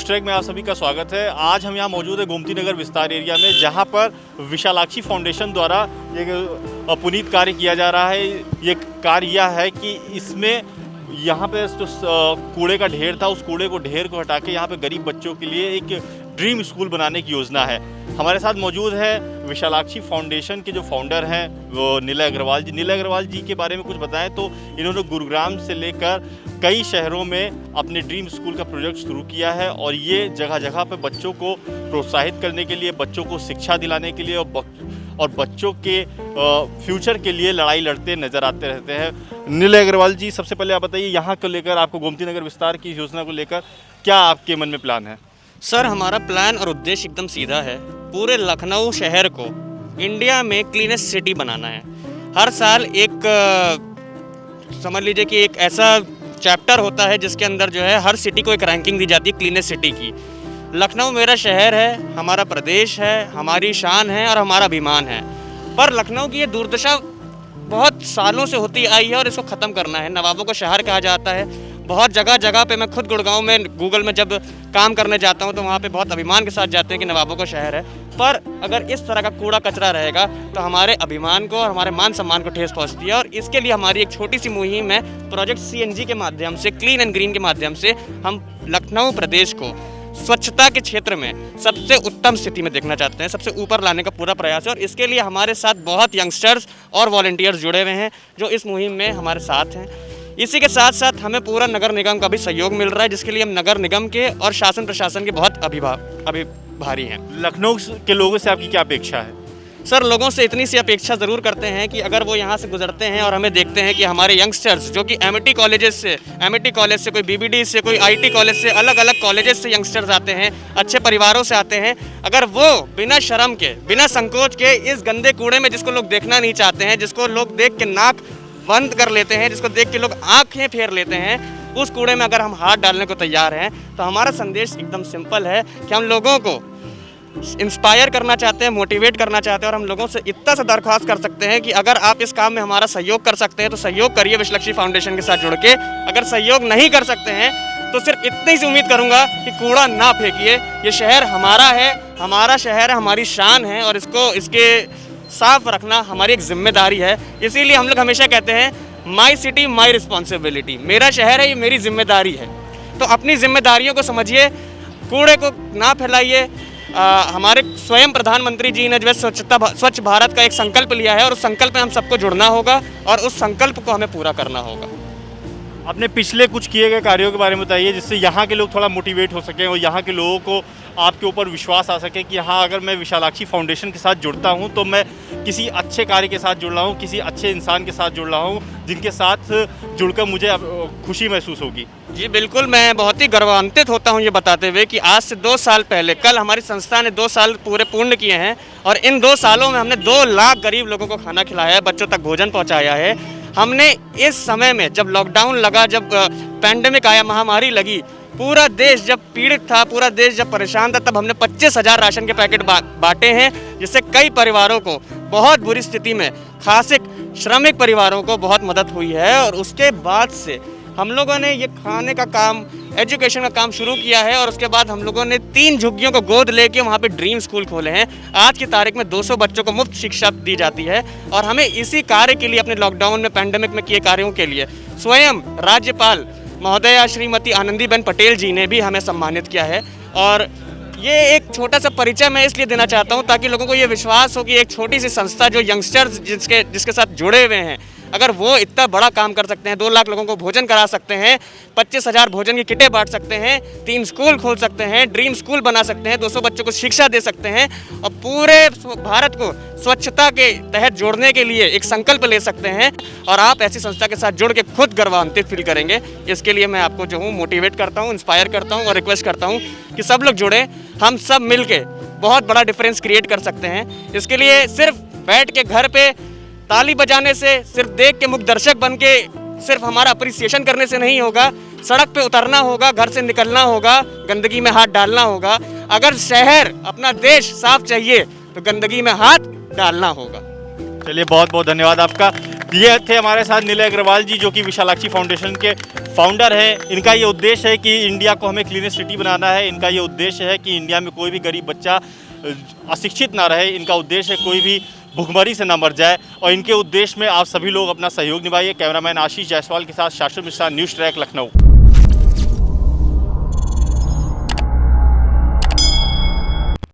News track में आप सभी का स्वागत है। आज हम यहाँ मौजूद है गोमती नगर विस्तार एरिया में, जहाँ पर विशालाक्षी फाउंडेशन द्वारा एक पुनीत कार्य किया जा रहा है। ये कार्य यह है कि इसमें यहाँ पे जो कूड़े का ढेर था, उस कूड़े को ढेर को हटा के यहाँ पे गरीब बच्चों के लिए एक ड्रीम स्कूल बनाने की योजना है। हमारे साथ मौजूद है विशालाक्षी फाउंडेशन के जो फाउंडर हैं वो निलय अग्रवाल जी। निलय अग्रवाल जी के बारे में कुछ बताएं तो इन्होंने गुरुग्राम से लेकर कई शहरों में अपने ड्रीम स्कूल का प्रोजेक्ट शुरू किया है और ये जगह जगह पे बच्चों को प्रोत्साहित करने के लिए, बच्चों को शिक्षा दिलाने के लिए और बच्चों के फ्यूचर के लिए लड़ाई लड़ते नज़र आते रहते हैं। निलय अग्रवाल जी, सबसे पहले आप बताइए, यहाँ को लेकर आपको गोमती नगर विस्तार की योजना को लेकर क्या आपके मन में प्लान है? सर, हमारा प्लान और उद्देश्य एकदम सीधा है। पूरे लखनऊ शहर को इंडिया में क्लीनेस्ट सिटी बनाना है। हर साल समझ लीजिए कि एक ऐसा चैप्टर होता है जिसके अंदर जो है हर सिटी को एक रैंकिंग दी जाती है क्लीनेस्ट सिटी की। लखनऊ मेरा शहर है, हमारा प्रदेश है, हमारी शान है और हमारा अभिमान है। पर लखनऊ की ये दुर्दशा बहुत सालों से होती आई है और इसको ख़त्म करना है। नवाबों का शहर कहा जाता है। बहुत जगह जगह पे मैं खुद गुड़गांव में गूगल में जब काम करने जाता हूँ तो वहाँ पे बहुत अभिमान के साथ जाते हैं कि नवाबों का शहर है। पर अगर इस तरह का कूड़ा कचरा रहेगा तो हमारे अभिमान को और हमारे मान सम्मान को ठेस पहुँचती है। और इसके लिए हमारी एक छोटी सी मुहिम है। प्रोजेक्ट CNG के माध्यम से, क्लीन एंड ग्रीन के माध्यम से हम लखनऊ प्रदेश को स्वच्छता के क्षेत्र में सबसे उत्तम स्थिति में देखना चाहते हैं, सबसे ऊपर लाने का पूरा प्रयास है। और इसके लिए हमारे साथ बहुत यंगस्टर्स और वॉलंटियर्स जुड़े हुए हैं जो इस मुहिम में हमारे साथ हैं। इसी के साथ साथ हमें पूरा नगर निगम का भी सहयोग मिल रहा है, जिसके लिए हम नगर निगम के और शासन प्रशासन के बहुत अभिभारी हैं। लखनऊ के लोगों से आपकी क्या अपेक्षा है? सर, लोगों से इतनी सी अपेक्षा ज़रूर करते हैं कि अगर वो यहाँ से गुजरते हैं और हमें देखते हैं कि हमारे यंगस्टर्स जो कि एमिटी कॉलेज से, कोई BBD से, कोई IT कॉलेज से, अलग अलग कॉलेजेस से यंगस्टर्स आते हैं, अच्छे परिवारों से आते हैं, अगर वो बिना शर्म के, बिना संकोच के इस गंदे कूड़े में, जिसको लोग देखना नहीं चाहते हैं, जिसको लोग देख के नाक बंद कर लेते हैं, जिसको देख के लोग आंखें फेर लेते हैं, उस कूड़े में अगर हम हाथ डालने को तैयार हैं तो हमारा संदेश एकदम सिंपल है कि हम लोगों को इंस्पायर करना चाहते हैं, मोटिवेट करना चाहते हैं। और हम लोगों से इतना सा दरख्वास्त कर सकते हैं कि अगर आप इस काम में हमारा सहयोग कर सकते हैं तो सहयोग करिए विशालाक्षी फाउंडेशन के साथ जुड़ के। अगर सहयोग नहीं कर सकते हैं तो सिर्फ इतनी सी उम्मीद करूंगा कि कूड़ा ना फेंकिए। ये शहर हमारा है, हमारा शहर है, हमारी शान है और इसके साफ रखना हमारी एक जिम्मेदारी है। इसीलिए हम लोग हमेशा कहते हैं माई सिटी माई रिस्पॉन्सिबिलिटी। मेरा शहर है, ये मेरी जिम्मेदारी है। तो अपनी जिम्मेदारियों को समझिए, कूड़े को ना फैलाइए। हमारे स्वयं प्रधानमंत्री जी ने जो है स्वच्छ भारत का एक संकल्प लिया है और उस संकल्प में हम सबको जुड़ना होगा और उस संकल्प को हमें पूरा करना होगा। अपने पिछले कुछ किए गए कार्यों के बारे में बताइए, जिससे यहाँ के लोग थोड़ा मोटिवेट हो सकें और यहाँ के लोगों को आपके ऊपर विश्वास आ सके कि हाँ, अगर मैं विशालाक्षी फाउंडेशन के साथ जुड़ता हूँ तो मैं किसी अच्छे कार्य के साथ जुड़ रहा हूँ, किसी अच्छे इंसान के साथ जुड़ रहा हूँ, जिनके साथ जुड़कर मुझे खुशी महसूस होगी। जी बिल्कुल, मैं बहुत ही गौरवान्वित होता हूँ ये बताते हुए कि आज से 2 साल पहले, कल हमारी संस्था ने 2 साल पूरे पूर्ण किए हैं और इन 2 सालों में हमने 2 लाख गरीब लोगों को खाना खिलाया है, बच्चों तक भोजन पहुँचाया है। हमने इस समय में जब लॉकडाउन लगा, जब पैंडेमिक आया, महामारी लगी, पूरा देश जब पीड़ित था, पूरा देश जब परेशान था, तब हमने 25,000 राशन के पैकेट बांटे हैं, जिससे कई परिवारों को बहुत बुरी स्थिति में, खासकर श्रमिक परिवारों को बहुत मदद हुई है। और उसके बाद से हम लोगों ने ये खाने का काम, एजुकेशन का काम शुरू किया है और उसके बाद हम लोगों ने 3 झुग्गियों को गोद लेके वहाँ पे ड्रीम स्कूल खोले हैं। आज की तारीख में 200 बच्चों को मुफ्त शिक्षा दी जाती है और हमें इसी कार्य के लिए, अपने लॉकडाउन में, पैंडेमिक में किए कार्यों के लिए स्वयं राज्यपाल महोदया श्रीमती आनंदीबेन पटेल जी ने भी हमें सम्मानित किया है। और ये एक छोटा सा परिचय मैं इसलिए देना चाहता हूँ ताकि लोगों को ये विश्वास हो कि एक छोटी सी संस्था जो यंगस्टर्स जिसके साथ जुड़े हुए हैं, अगर वो इतना बड़ा काम कर सकते हैं, 2 लाख लोगों को भोजन करा सकते हैं, 25,000 भोजन की किटें बांट सकते हैं, 3 स्कूल खोल सकते हैं, ड्रीम स्कूल बना सकते हैं, 200 बच्चों को शिक्षा दे सकते हैं और पूरे भारत को स्वच्छता के तहत जोड़ने के लिए एक संकल्प ले सकते हैं, और आप ऐसी संस्था के साथ जुड़ के खुद गर्वान्वित फील करेंगे। इसके लिए मैं आपको जो हूँ मोटिवेट करता हूँ, इंस्पायर करता हूँ और रिक्वेस्ट करता हूँ कि सब लोग जुड़े। हम सब मिल के बहुत बड़ा डिफरेंस क्रिएट कर सकते हैं। इसके लिए सिर्फ बैठ के घर पे ताली बजाने से, सिर्फ देख के मुख्य दर्शक बन के सिर्फ हमारा अप्रिसिएशन करने से नहीं होगा। सड़क पे उतरना होगा, घर से निकलना होगा, गंदगी में हाथ डालना होगा। अगर शहर, अपना देश साफ चाहिए तो गंदगी में हाथ डालना होगा। चलिए, बहुत बहुत धन्यवाद आपका। ये थे हमारे साथ निलय अग्रवाल जी, जो कि विशालाक्षी फाउंडेशन के फाउंडर हैं। इनका ये उद्देश्य है कि इंडिया को हमें क्लीनेस्ट सिटी बनाना है। इनका ये उद्देश्य है कि इंडिया में कोई भी गरीब बच्चा अशिक्षित ना रहे। इनका उद्देश्य है कोई भी भुखमरी से ना मर जाए, और इनके उद्देश्य में आप सभी लोग अपना सहयोग निभाइए। कैमरामैन आशीष जायसवाल के साथ शाश्वत मिश्रा, न्यूज़ ट्रैक, लखनऊ।